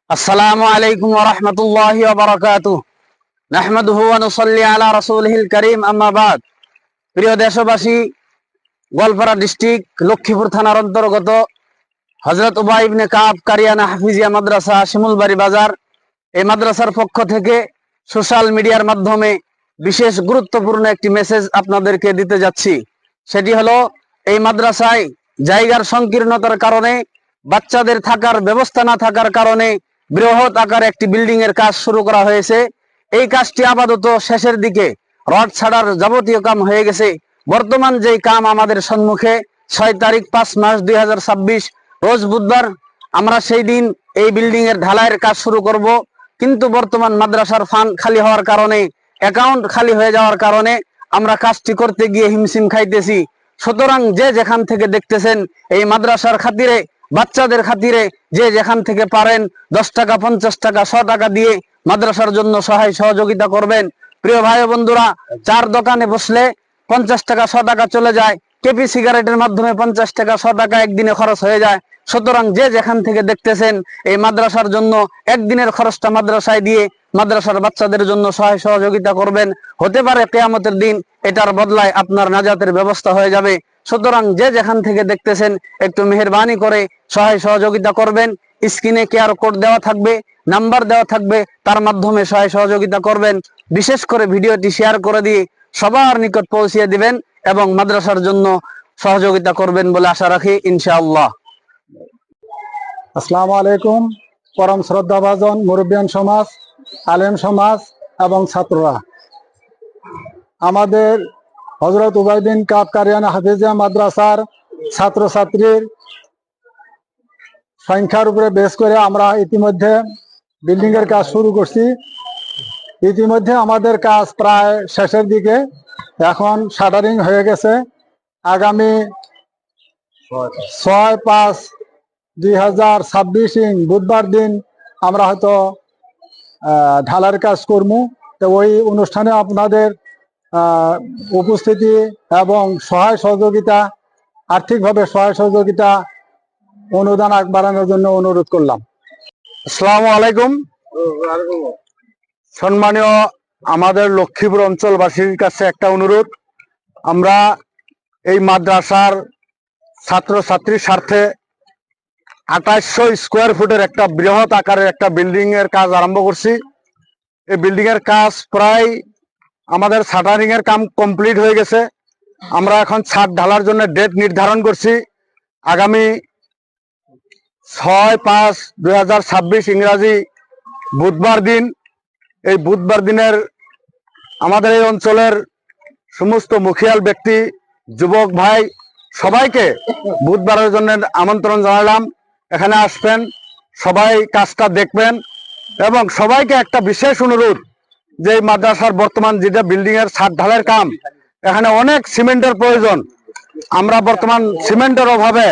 আসসালামু আলাইকুম ওয়া রাহমাতুল্লাহি ওয়া বারাকাতুহু নাহমাদুহু ওয়া নুসাল্লি আলা রাসূলিহিল কারীম আম্মা বাদ। প্রিয় দেশবাসী, গোয়ালপাড়া ডিস্ট্রিক্ট লক্ষ্মীপুর থানার অন্তর্গত হযরত উবাই ইবনে কাব কারিয়ানা হাফিজিয়া মাদ্রাসা শিমুলবাড়ি বাজার, এই মাদ্রাসার পক্ষ থেকে সোশ্যাল মিডিয়ার মাধ্যমে বিশেষ গুরুত্বপূর্ণ একটি মেসেজ আপনাদেরকে দিতে যাচ্ছি। সেটি হলো, এই মাদ্রাসায় জায়গার সংকীর্ণতার কারণে, বাচ্চাদের থাকার ব্যবস্থা না থাকার কারণে বৃহৎ আকারে একটি বিল্ডিং এর কাজ শুরু করা হয়েছে। এই কাজটি আপাতত শেষের দিকে, রড ছাড়ার যাবতীয় কাম হয়ে গেছে। বর্তমান যেই কাম আমাদের সম্মুখে, 6 তারিখ 5 মাস 2026 রোজ বুধবার, আমরা সেই দিন এই বিল্ডিং এর ঢালাইয়ের কাজ শুরু করব। কিন্তু বর্তমান মাদ্রাসার ফান্ড খালি হওয়ার কারণে, অ্যাকাউন্ট খালি হয়ে যাওয়ার কারণে আমরা কাজটি করতে গিয়ে হিমশিম খাইতেছি। সুতরাং যে যেখান থেকে দেখতেছেন, এই মাদ্রাসার খাতিরে, বাচ্চাদের খাতিরে যে যেখান থেকে পারেন 10 টাকা, 50 টাকা, 100 টাকা দিয়ে মাদ্রাসার জন্য সহায় সহযোগিতা করবেন। প্রিয় ভাই ও বন্ধুরা, চার দোকানে বসলে 50 টাকা 100 টাকা চলে যায়। কেপি সিগারেটের মাধ্যমে 50 টাকা 100 টাকা একদিনে খরচ হয়ে যায়। সুতরাং যে যেখান থেকে দেখতেছেন, এই মাদ্রাসার জন্য একদিনের খরচটা মাদ্রাসায় দিয়ে মাদ্রাসার বাচ্চাদের জন্য সহায় সহযোগিতা করবেন। হতে পারে কিয়ামতের দিন এটার বদলায় আপনার নাজাতের ব্যবস্থা হয়ে যাবে। সুতরাং যে যেখান থেকে দেখতেছেন, একটু মেহেরবানি করে সহায় সহযোগিতা করবেন। স্ক্রিনে QR কোড দেওয়া থাকবে, নাম্বার দেওয়া থাকবে, তার মাধ্যমে সহায় সহযোগিতা করবেন। বিশেষ করে ভিডিওটি শেয়ার করে দিয়ে সবার নিকট পৌঁছিয়ে দিবেন এবং মাদ্রাসার জন্য সহযোগিতা করবেন বলে আশা রাখি, ইনশাআল্লাহ। আসসালামু আলাইকুম। পরম শ্রদ্ধাভাজন মুরব্বিয়ান সমাজ, আলেম সমাজ এবং ছাত্ররা, আমাদের হযরত উবাই বিন কাব কারিয়ানা হাফিজিয়া মাদ্রাসার ছাত্রছাত্রীর সংখ্যার উপরে বেস করে আমরা ইতিমধ্যে বিল্ডিং এর কাজ শুরু করছি। ইতিমধ্যে আমাদের কাজ প্রায় শেষের দিকে, এখন শাটারিং হয়ে গেছে। আগামী 6/5/2026 বুধবার দিন আমরা হয়তো ঢালার কাজ করবো। তো ওই অনুষ্ঠানে আপনাদের উপস্থিতি এবং সহায় সহযোগিতা, আর্থিকভাবে সহায় সহযোগিতা, অনুদান বাড়ানোর জন্য অনুরোধ করলাম। আসসালামু আলাইকুম। সম্মানীয় আমাদের লক্ষ্মীপুর অঞ্চলবাসীর কাছে একটা অনুরোধ, আমরা এই মাদ্রাসার ছাত্রছাত্রীর স্বার্থে 2800 স্কোয়ার ফুটের একটা বৃহৎ আকারের একটা বিল্ডিং এর কাজ আরম্ভ করছি। এই বিল্ডিং এর কাজ প্রায় আমাদের শাটারিং এর কাম কমপ্লিট হয়ে গেছে। আমরা এখন ছাদ ঢালার জন্য ডেট নির্ধারণ করছি আগামী 6/5/2026 ইংরাজি বুধবার দিন। এই বুধবার দিনের আমাদের এই অঞ্চলের সমস্ত মুখিয়াল ব্যক্তি, যুবক ভাই, সবাইকে বুধবারের জন্য আমন্ত্রণ জানালাম। এখানে আসবেন, সবাই কাজটা দেখবেন এবং সবাইকে একটা বিশেষ অনুরোধ, যে মাদ্রাসার বর্তমান যেটা বিল্ডিং এর ছাদ ঢালাইয়ের কাম, এখানে অনেক সিমেন্টের প্রয়োজন। আমরা বর্তমান সিমেন্টের অভাবে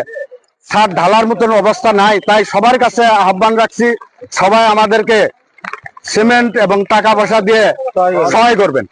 ছাদ ঢালার মতন অবস্থা নাই। তাই সবার কাছে আহ্বান রাখছি, সবাই আমাদেরকে সিমেন্ট এবং টাকা পয়সা দিয়ে সহায় করবেন।